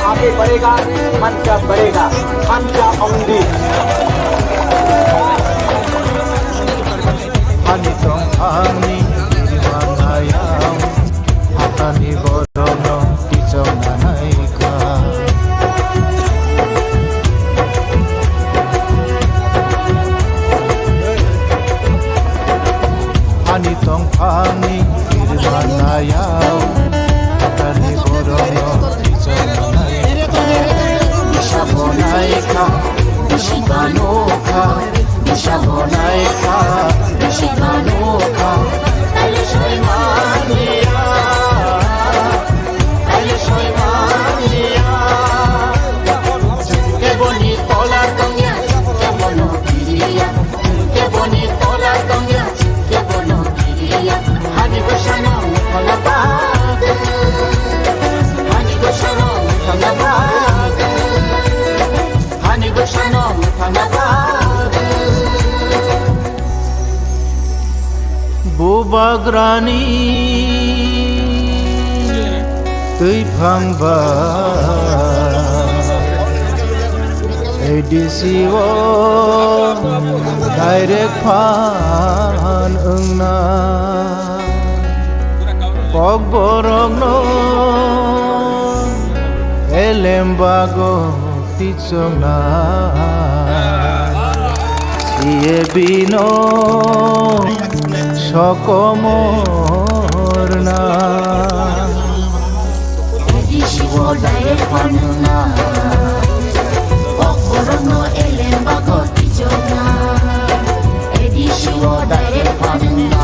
आगे बढ़ेगा, मंच बढ़ेगा, मंच Aundhi Ani tong ani dimanayang Hatani bodono kisong nanaika Ani tong ani dimanayang Hatani bodono kisong nanaika Nishabonaika, nishibanoka Nishabonaika, nishibanoka Alishoy mania, alishoy mania Qué bonito la tonga, qué bueno diría Qué bonito la tonga, qué bueno diría Hani goshano kalabag Hani goshano kalabag Hani goshano kalabag Bubagrani tui phangba edisiwo direct phan ungna pogborogno elembago titsongna siye bino Sokomorna Edisiwo direct panuna Pogborogno elembago titsongna Edisiwo direct panuna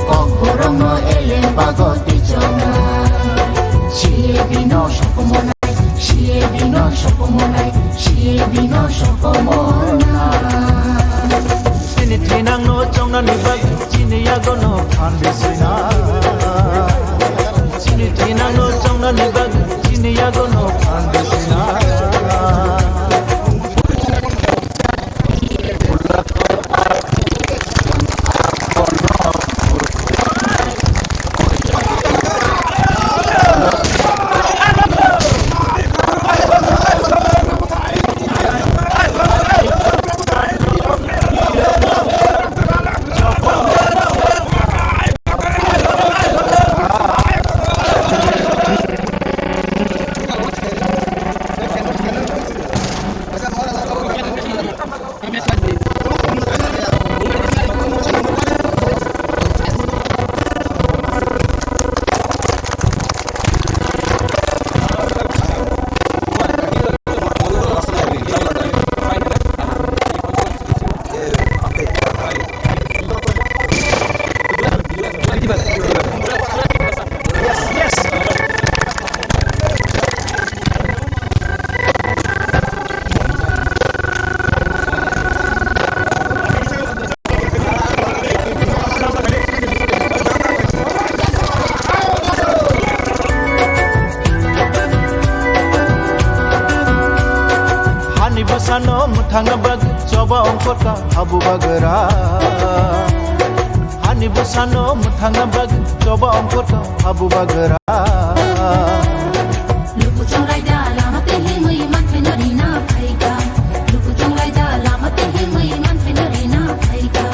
Pogborogno elembago titsongna Siye bino sokomonai Siye bino sokomonai Siye bino sokomona handisina Sini tina no chongna nibag Sini yago no handisina Sano muthanga bag coba ongkota abu bagara Hani busano muthanga bag coba ongkota abu bagara Lupu chongai da lama te hi mui man the nari na phaika Lupu chongai da lama te hi mui man the nari na phaika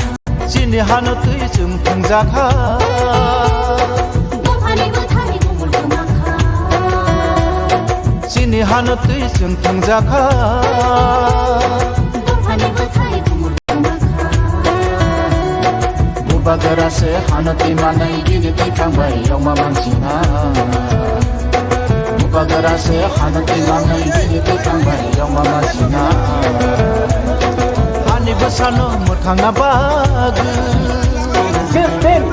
Sini hano tui sum thangja kha Domhani buthani bumul kumakha Sini hano tui sum thangja kha Domhani buthani bumul kumakha Bagara se hanati manai gigi tikangbai yoma mansina Bagara se hanati manai gigi tikangbai yoma mansina Hani busano muthanga bag जिस दिन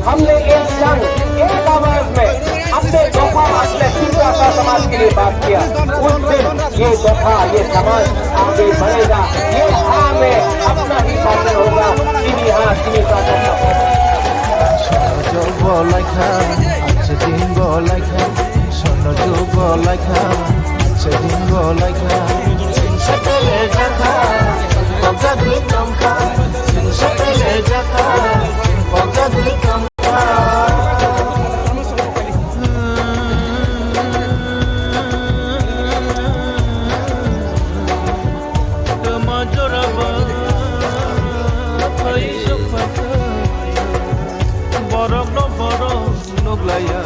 हमने एक जंग एक आवाज में अपने दोफा अपने तीसरा का समाज के लिए बात किया उस दिन ये दोफा ये समाज आगे बढ़ेगा ये हाँ में अपना ही शासन होगा सीधी हाँ सीधी शासन Sono jogo laika achedingo laika Sono jogo laika achedingo laika Satele jaka Pogja dukamka Satele jaka Pogja dukamka Tama joraba Pai sopata Borok no borok nuglaya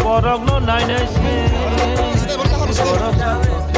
Borok no nai nai se Borok